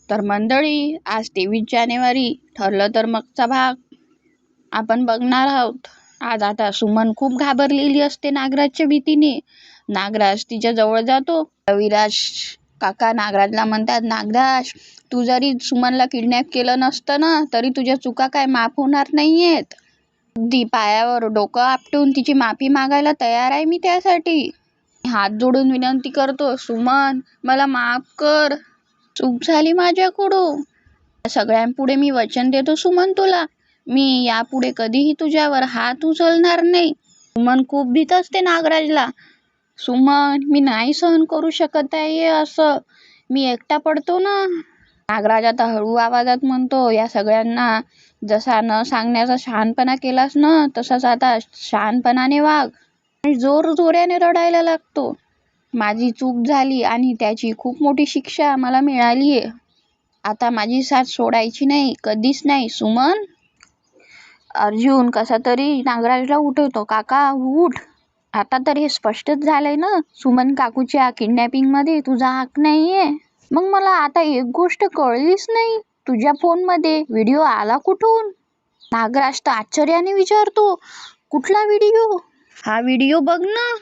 तर मंडळी, आज 23 जानेवारी ठरलं तर मगचा भाग आपण बघणार आहोत. आज आता सुमन खूप घाबरलेली असते नागराजच्या भीतीने. नागराज तिच्या जवळ जातो. विराज काका नागराजला म्हणतात, नागराज, तू जरी सुमनला किडनॅप केलं नसतं ना, तरी तुझ्या चुका काय माफ होणार नाहीयेत. अगदी पायावर डोकं आपटून तिची माफी मागायला तयार आहे मी त्यासाठी. हात जोडून विनंती करतो, सुमन, मला माफ कर. चूक झाली माझ्याकडून. सगळ्यांपुढे मी वचन देतो सुमन तुला, मी यापुढे कधीही तुझ्यावर हात उचलणार नाही. सुमन खूप भीत असते नागराजला. सुमन, मी नाही सहन करू शकत आहे असं. मी एकटा पडतो ना. नागराज आता हळू आवाजात म्हणतो, या सगळ्यांना जसा न सांगण्याचा शहाणपणा केलास ना, तसाच आता शहाणपणाने वाग. आणि जोराने रडायला लागतो. माझी चूक झाली आणि त्याची खूप मोठी शिक्षा मला मिळाली आहे. आता माझी साथ सोडायची नाही, कधीच नाही सुमन. अर्जुन कसा तरी नागराजला उठवतो. काका उठ. आता तर हे स्पष्टच झालंय ना, सुमन काकूच्या किडनॅपिंगमध्ये तुझा हक नाहीये. मग मला आता एक गोष्ट कळलीच नाही, तुझ्या फोनमध्ये व्हिडिओ आला कुठून? नागराज तर आश्चर्याने विचारतो, कुठला व्हिडिओ? हा व्हिडिओ बघ ना.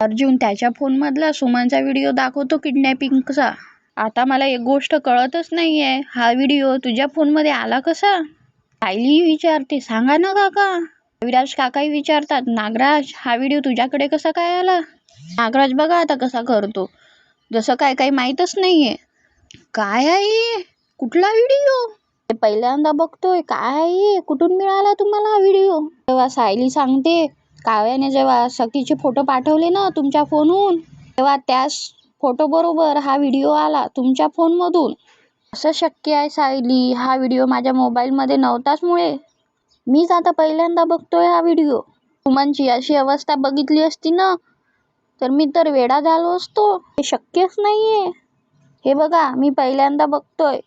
अर्जुन त्याच्या फोनमधला सुमनचा व्हिडिओ दाखवतो किडनॅपिंगचा. आता मला एक गोष्ट कळतच नाहीये, हा व्हिडिओ तुझ्या फोनमध्ये आला कसा? सायली विचारते, सांगा ना काका. विराज काकाही विचारतात, नागराज, हा व्हिडिओ तुझ्याकडे कसा काय आला? नागराज बघा आता कसा करतो, जसं काही माहीतच नाहीये. काय आहे? कुठला व्हिडिओ? पहिल्यांदा बघतोय. काय आहे? कुठून मिळाला तुम्हाला हा व्हिडिओ? तेव्हा सायली सांगते, काव्याने जेव्हा सखीचे फोटो पाठवले ना तुमच्या फोनहून, तेव्हा त्याच फोटो बरोबर हा व्हिडिओ आला तुमच्या फोनमधून. असं शक्य आहे सायली? हा व्हिडिओ माझ्या मोबाईलमध्ये नव्हताच मुळे मीच आता पहिल्यांदा बघतोय हा व्हिडिओ. सुमनची अशी अवस्था बघितली असती ना, तर मी तर वेडा झालो असतो. हे शक्यच नाहीये. हे बघा, मी पहिल्यांदा बघतोय.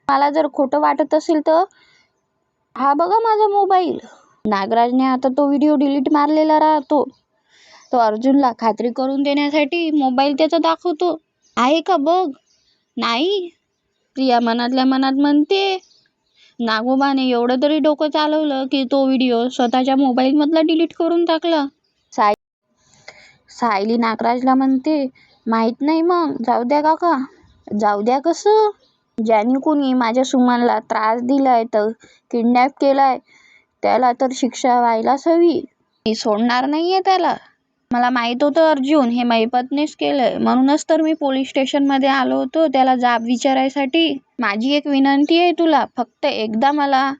मला जर खोटं वाटत असेल तर हा बघा माझा मोबाईल. नागराजने आता तो व्हिडिओ डिलीट मारलेला राहतो. तो अर्जुनला खात्री करून देण्यासाठी मोबाईल त्याचा दाखवतो. आहे का बघ. नाही. प्रिया मनातल्या मनात म्हणते. नागोबाने एवढं तरी डोकं चालवलं की तो व्हिडिओ स्वतःच्या मोबाईलमधला डिलीट करून टाकला. सायली नागराजला म्हणते, माहित नाही मग, जाऊ द्या काका. जाऊ द्या कसं? ज्याने कोणी माझ्या सुमनला त्रास दिलाय तर किडनॅप केलाय, त्याला तर शिक्षा व्हायलाच हवी. मी सोडणार नाहीये त्याला. मला माहित होतं अर्जुन हे महिपतनेच केलंय, म्हणूनच तर मी पोलीस स्टेशनमध्ये आलो होतो त्याला जाब विचारायसाठी. माझी एक विनंती आहे तुला, फक्त एकदा मला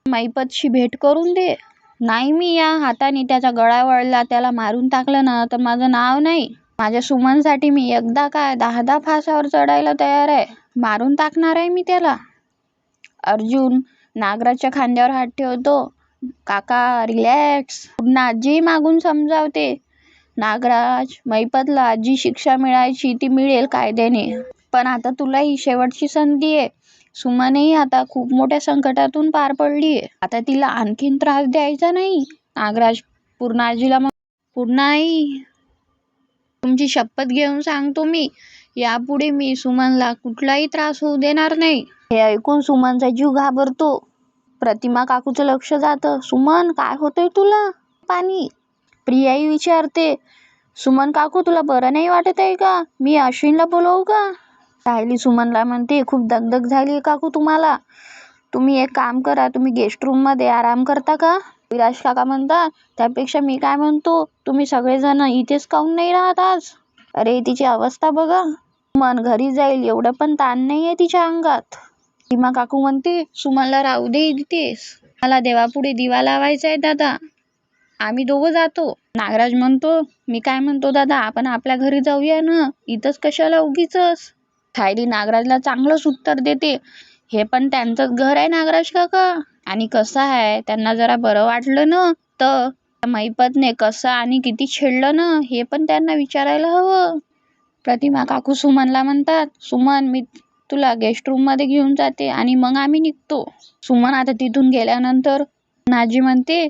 महिपतशी भेट करून दे. नाही, मी या हाताने त्याचा गळा वळला, त्याला मारून टाकलं ना, तर माझं नाव नाही. माझ्या सुमनसाठी मी एकदा काय 10 फासावर चढायला तयार आहे. मारून टाकणार आहे मी त्याला. अर्जुन नागराजच्या खांद्यावर हात ठेवतो. काका रिलॅक्स. पुन्हा आजी मागून समजावते. नागराज, महिपतला जी शिक्षा मिळायची ती मिळेल कायद्याने, पण आता तुला ही शेवटची संधी आहे. सुमनही आता खूप मोठ्या संकटातून पार पडली आहे. आता तिला आणखीन त्रास द्यायचा नाही. नागराज पूर्ण आजीला मग, पूर्ण आई, तुमची शपथ घेऊन सांगतो मी, यापुढे मी सुमनला कुठलाही त्रास होऊ देणार नाही. हे ऐकून सुमनचा जीव घाबरतो. प्रतिमा काकूचं लक्ष जातं. सुमन, काय होतंय तुला? पाणी. प्रियाही विचारते, सुमन काकू, तुला बरं नाही वाटत आहे का? मी अश्विनला बोलवू का? सायली सुमनला म्हणते, खूप दगदग झाली काकू तुम्हाला. तुम्ही एक काम करा, तुम्ही गेस्ट रूममध्ये आराम करता का? विराज काका म्हणतात, त्यापेक्षा मी काय म्हणतो, तुम्ही सगळेजण इथेच काऊन नाही राहत आज? अरे, तिची अवस्था बघा. सुमन घरी जाईल एवढं पण ताण नाही आहे तिच्या अंगात. सीमा काकू म्हणते, सुमनला राहू दे इथेच. मला देवापुढे दिवा लावायचा आहे दादा. आम्ही दोघं जातो. नागराज म्हणतो, मी काय म्हणतो दादा, आपण आपल्या घरी जाऊया ना, इथंच कशाला उगीचच. सायली नागराजला चांगलंच उत्तर देते, हे पण त्यांचंच घर आहे नागराज काका. आणि कसं आहे, त्यांना जरा बरं वाटलं ना, तर महिपतने कसं आणि किती छेडलं ना, हे पण त्यांना विचारायला हवं. प्रतिमा काकू सुमनला म्हणतात, सुमन, मी तुला गेस्ट रूममध्ये घेऊन जाते आणि मग आम्ही निघतो. सुमन आता तिथून गेल्यानंतर नाजी म्हणते,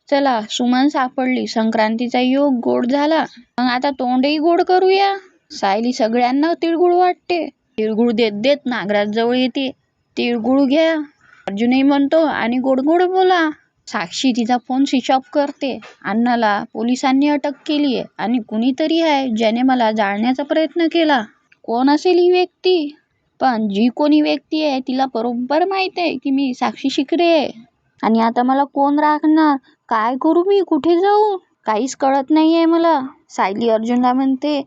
चला, सुमन सापडली. संक्रांतीचा योग गोड झाला, मग आता तोंडही गोड करूया. सायली सगळ्यांना तिळगुळ वाटते. तिळगुळ देत देत नागराज जवळ येते. तिळगुळ घ्या अर्जुनही म्हणतो आणि गोड गोड बोला. साक्षी तिचा फोन स्विच ऑफ करते. अण्णाला पोलिसांनी अटक केली आहे आणि कुणीतरी आहे ज्याने मला जाळण्याचा प्रयत्न केला. कोण असेल ही व्यक्ती? पण जी कोणी व्यक्ती आहे तिला बरोबर माहित आहे की मी साक्षी शिकरे आहे. आणि आता मला कोण राखणार? काय करू मी? कुठे जाऊ? काहीच कळत नाही आहे मला. सायली अर्जुनला म्हणते,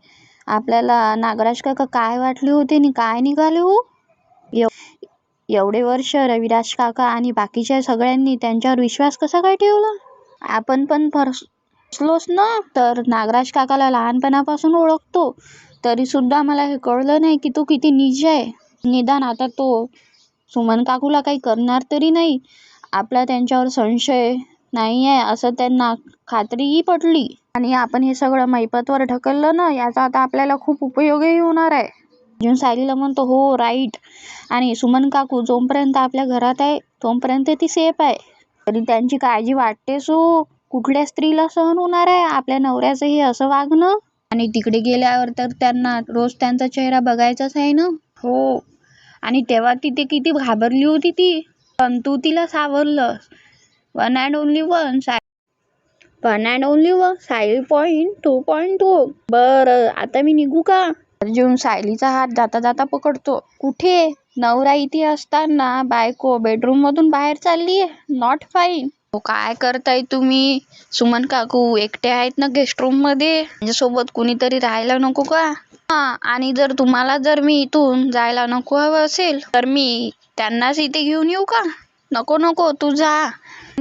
आपल्याला नागराज काका काय वाटले होते आणि काय निघाले हो? एवढे वर्ष रविराज काका आणि बाकीच्या सगळ्यांनी त्यांच्यावर विश्वास कसा काय ठेवला? आपण पण फसलोच ना. तर नागराज काकाला लहानपणापासून ओळखतो तरी सुद्धा मला हे कळलं नाही की तो किती नीच आहे. निदान आता तो सुमन काकूला काही करणार तरी नाही. आपला त्यांच्यावर संशय नाही आहे असं त्यांना खात्रीही पटली. आणि आपण हे सगळं मैपतवर ढकललं ना, याचा आता आपल्याला खूप उपयोगही होणार आहे. अर्जुन सायलीला म्हणतो, हो राईट. आणि सुमन काकू जोपर्यंत आपल्या घरात आहे तोपर्यंत ती सेफ आहे. तरी त्यांची काळजी वाटतेच हो. कुठल्या स्त्रीला सहन होणार आहे आपल्या नवऱ्याचं हे असं वागणं? आणि तिकडे गेल्यावर तर त्यांना रोज त्यांचा चेहरा बघायचाच आहे ना. हो. आणि तेव्हा तिथे किती घाबरली होती ती. पण तू तिला सावरलंस. One and only one. 1 Sayali point 2.2. बरं आता मी निघू का? अर्जुन सायलीचा हात जाता जाता पकडतो. कुठे? नवरा इथे असताना बायको बेडरूम मधून बाहेर चालली आहे. Not fine. काय करताय तुम्ही? सुमन काकू एकटे आहेत ना गेस्ट रूम मध्ये. माझ्यासोबत कुणीतरी राहायला नको का? आणि जर मी इथून जायला नको हवं असेल तर मी त्यांनाच इथे घेऊन येऊ का? नको तू जा.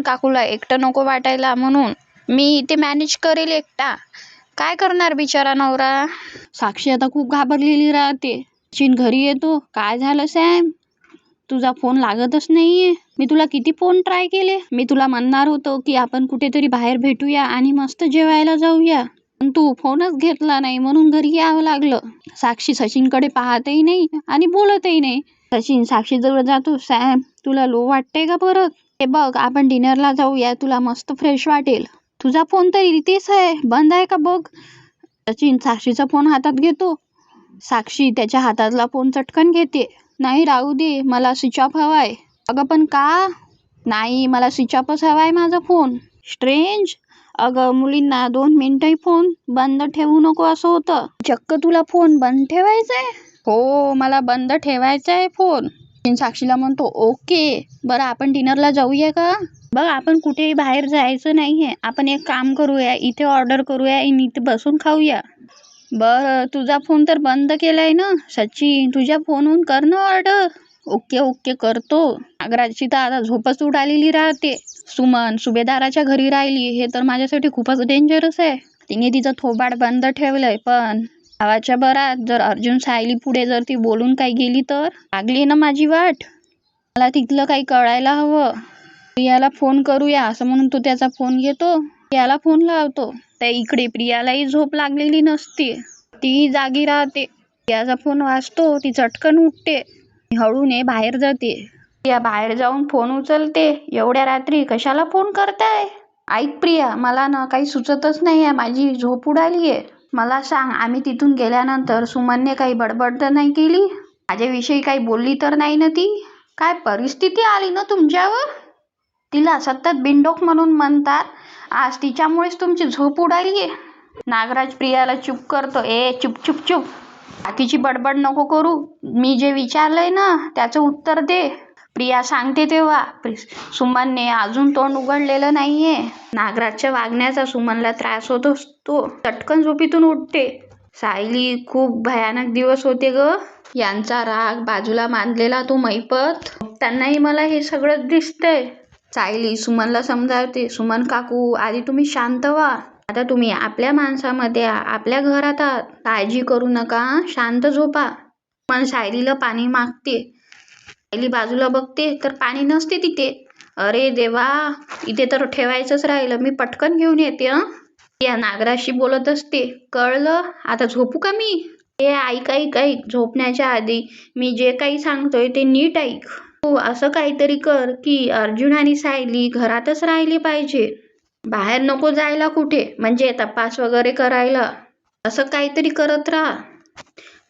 काकूला एकटं नको वाटायला म्हणून मी इथे मॅनेज करेल एकटा. काय करणार बिचारा नवरा? साक्षी आता खूप घाबरलेली राहते. सचिन घरी येतो. काय झालं सॅम? तुझा फोन लागतच नाहीये. मी तुला किती फोन ट्राय केले. मी तुला म्हणणार होतो की आपण कुठेतरी बाहेर भेटूया आणि मस्त जेवायला जाऊया. पण तू फोनच घेतला नाही म्हणून घरी यावं लागलं. साक्षी सचिनकडे पाहतही नाही आणि बोलतही नाही. सचिन साक्षीजवळ जातो. सॅम तुला लो वाटतंय का परत? हे बघ आपण डिनरला जाऊया. तुला मस्त फ्रेश वाटेल. तुझा फोन तर इथेच आहे. बंद आहे का बघ. सचिन साक्षीचा फोन हातात घेतो. साक्षी त्याच्या हातातला फोन चटकन घेते. नाही राहू दे. मला स्विच ऑफ हवाय. अगं पण का? नाही मला स्विच ऑफच हवाय माझा फोन. स्ट्रेंज. अगं मुलींना 2 मिनिटही फोन बंद ठेवू नको असं होतं. चक्क तुला फोन बंद ठेवायचाय? हो मला बंद ठेवायचा आहे फोन. साक्षीला म्हणतो ओके. बरं आपण डिनरला जाऊया का? बघ आपण कुठेही बाहेर जायचं नाहीये. आपण एक काम करूया. इथे ऑर्डर करूया आणि इथे बसून खाऊया. बरं तुझा फोन तर बंद केलाय ना. सचिन तुझ्या फोनहून कर ना ऑर्डर. ओके करतो. नागराजची तर आता झोपच उडालेली राहते. सुमन सुभेदाराच्या घरी राहिली हे तर माझ्यासाठी खूपच डेंजरस आहे. तिने तिचं थोबाड बंद ठेवलंय. पण गावाच्या भरात जर अर्जुन सायली पुढे जर ती बोलून काही गेली तर लागली ना माझी वाट. मला तिथलं काही कळायला हवं. प्रियाला फोन करूया असं म्हणून तो त्याचा फोन घेतो. प्रियाला फोन लावतो. त्या इकडे प्रियालाही झोप लागलेली नसते. ती जागी राहते. प्रियाचा फोन वाजतो. ती चटकन उठते. हळूने बाहेर जाते. प्रिया बाहेर जाऊन फोन उचलते. एवढ्या रात्री कशाला फोन करताय? ऐक प्रिया मला ना काही सुचतच नाही आहे. माझी झोप उडाली आहे. मला सांग आम्ही तिथून गेल्यानंतर सुमनने काही बडबड तर नाही केली? माझ्याविषयी काही बोलली तर नाही ना ती? काय परिस्थिती आली ना तुमच्यावर? तिला सतत बिनडोक म्हणून म्हणतात. आज तिच्यामुळेच तुमची झोप उडाली आहे. नागराज प्रियाला चुप करतो. चुप. बाकीची बडबड नको करू. मी जे विचारलंय ना त्याचं उत्तर दे. प्रिया सांगते तेव्हा सुमनने अजून तोंड उघडलेलं नाहीये. नागराजच्या वागण्याचा सुमनला त्रास होत असतो. चटकन झोपीतून उठते. सायली खूप भयानक दिवस होते ग. यांचा राग बाजूला मांडलेला तो मैपत. त्यांनाही मला हे सगळं दिसतंय. सायली सुमनला समजावते. सुमन काकू आधी तुम्ही शांत व्हा. आता तुम्ही आपल्या माणसामध्ये आपल्या घरात आहात. काळजी करू नका. शांत झोपा. सुमन सायलीला पाणी मागते. सायली बाजूला बघते तर पाणी नसते तिथे. अरे देवा इथे तर ठेवायचंच राहिलं. मी पटकन घेऊन येते. या नागराशी बोलत असते. कळलं आता झोपू का मी? ऐक झोपण्याच्या आधी मी जे काही सांगतोय ते नीट ऐक. तू असं काहीतरी कर की अर्जुन आणि सायली घरातच राहिले पाहिजे. बाहेर नको जायला कुठे. म्हणजे तपास वगैरे करायला. असं काहीतरी करत राहा.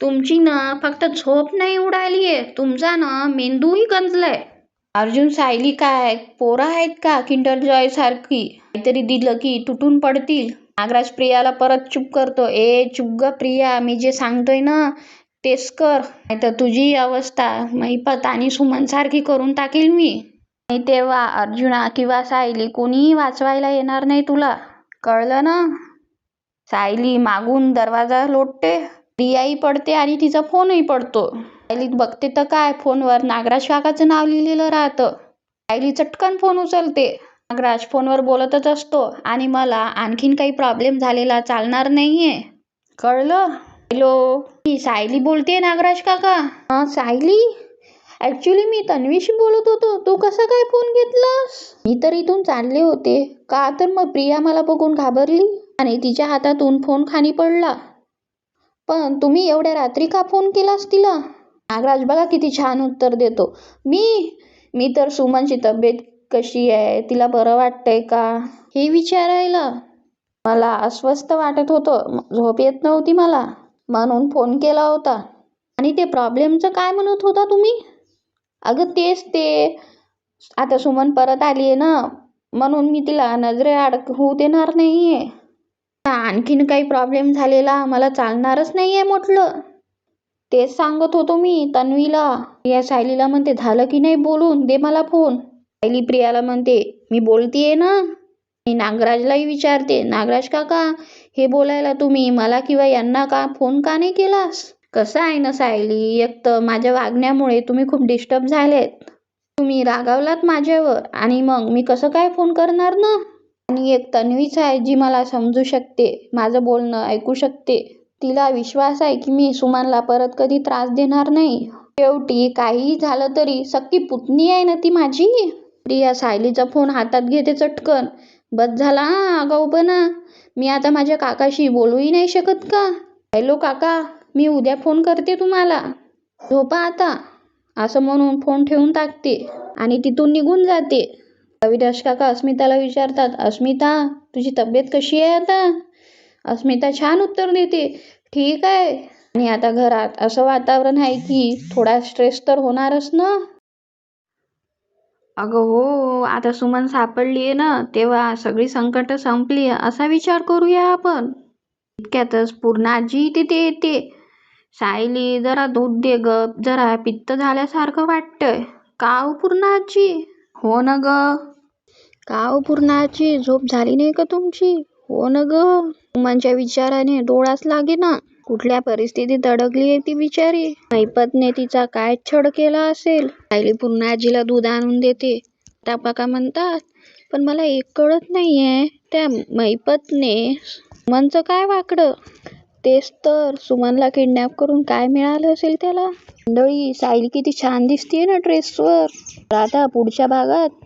तुमची ना फक्त झोप नाही उडाली आहे, तुमचा ना मेंदूही गंजलाय. अर्जुन सायली काय पोरं आहेत का किंडर जॉय सारखी? काहीतरी दिलं की तुटून पडतील. नागराज प्रियाला परत चुप करतो. ए चुप ग प्रिया, मी जे सांगतोय ना तेच कर, नाही तर तुझी अवस्था महिपत आणि सुमन सारखी करून टाकेल मी. आणि तेव्हा अर्जुना किंवा सायली कोणीही वाचवायला येणार नाही तुला, कळलं ना? सायली मागून दरवाजा लोटते, प्रियाही पडते आणि तिचा फोनही पडतो. सायली बघते तर काय, फोनवर नागराज काकाचं नाव लिहिलेलं राहतं. सायली चटकन फोन उचलते. नागराज फोनवर बोलतच असतो आणि मला आणखीन काही प्रॉब्लेम झालेला चालणार नाहीये, कळलं? हॅलो, मी सायली बोलते नागराज काका. सायली, ऍक्च्युली मी तन्वीशी बोलत होतो, तू कसा काय फोन घेतलास? मी तर इथून चालले होते का, तर मग प्रिया मला बघून घाबरली आणि तिच्या हातातून फोन खाली पडला. पण तुम्ही एवढ्या रात्री का फोन केलास तिला? नागराज बघा किती छान उत्तर देतो. मी तर सुमनची तब्येत कशी आहे, तिला बरं वाटतंय का हे विचारायला. मला अस्वस्थ वाटत होतं, झोप येत नव्हती मला, म्हणून फोन केला होता. आणि ते प्रॉब्लेमचं काय म्हणत होता तुम्ही? अगं तेच ते, आता सुमन परत आली आहे ना, म्हणून मी तिला नजरेआड होऊ देणार नाहीये. आणखीन काही प्रॉब्लेम झालेला मला चालणारच नाहीये म्हटलं. तेच सांगत होतो मी तन्वीला. प्रिया सायलीला म्हणते, झालं की नाही बोलून, दे मला फोन. सायली प्रियाला म्हणते, मी बोलतीये ना. मी नागराजलाही विचारते, नागराज काका हे बोलायला तुम्ही मला किंवा यांना का फोन का नाही केलास? कसं आहे ना सायली, एक तर माझ्या वागण्यामुळे तुम्ही खूप डिस्टर्ब झालेत, तुम्ही रागावलात माझ्यावर, आणि मग मी कसं काय फोन करणार ना. आणि एक तन्वीच आहे जी मला समजू शकते, माझं बोलणं ऐकू शकते. तिला विश्वास आहे की मी सुमनला परत कधी त्रास देणार नाही. शेवटी काहीही झालं तरी सख्खी पुतणी आहे ना ती माझी. प्रिया सायलीचा फोन हातात घेते चटकन. बस झाला आगाऊपणा, मी आता माझ्या काकाशी बोलूही नाही शकत का? हॅलो काका, मी उद्या फोन करते तुम्हाला, झोपा आता, असं म्हणून फोन ठेवून टाकते आणि तिथून निघून जाते. अविनाश काका अस्मिताला विचारतात, अस्मिता तुझी तब्येत कशी आहे आता? अस्मिता छान उत्तर देते, ठीक आहे. आणि आता घरात असं वातावरण आहे की थोडा स्ट्रेस तर होणारच ना. अगं हो, आता सुमन सापडली आहे ना, तेव्हा सगळी संकट संपली असा विचार करूया आपण. इतक्यातच पूर्णाजी तिथे येते. सायली जरा दूध दे ग, जरा पित्त झाल्यासारखं वाटतंय. का हो पूर्णाजी? हो न ग. का हो पूर्णाजी, झोप झाली नाही का तुमची? हो न ग. सुमनच्या विचाराने डोळाच लागे ना, कुठल्या परिस्थितीत अडकली आहे ती बिचारी. मैपतने तिचा काय छळ केला असेल. सायली पूर्णाजीला दूध आणून देते. काका म्हणतात, पण मला एक कळत नाहीये, त्या मैपतने सुमनचं काय वाकडं? तेच तर, सुमनला किडनॅप करून काय मिळालं असेल त्याला. मंडळी, सायली किती छान दिसतीये ना ड्रेसवर. आता पुढच्या भागात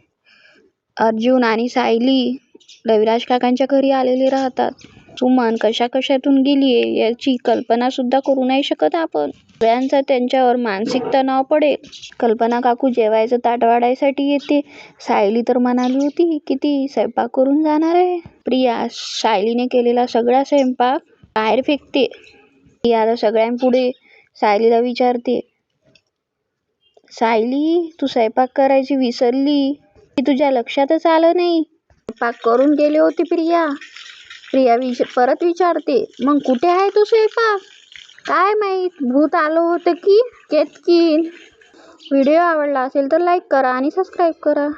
अर्जुन आणि सायली रविराज काकांच्या घरी आलेले राहतात. सुमन कशा कशातून गेलीये याची कल्पना सुद्धा करू नाही शकत आपण. सगळ्यांचा त्यांच्यावर मानसिक तणाव पडेल. कल्पना काकू जेवायचं ताट वाढायसाठी येते. सायली तर म्हणाली होती की ती स्वयंपाक करून जाणार आहे. प्रिया सायलीने केलेला सगळा स्वयंपाक बाहेर फेकते. प्रिया आता सगळ्यांपुढे सायलीला विचारते, सायली तू स्वयंपाक करायची विसरली की तुझ्या लक्षातच आलं नाही? स्वयंपाक करून गेले होते प्रिया. प्रिया परत विचारते, मग कुठे आहे तू स्वयंपाक? काय माहीत, भूत आलं होतं की केतकीन. व्हिडिओ आवडला असेल तर लाईक करा आणि सबस्क्राईब करा.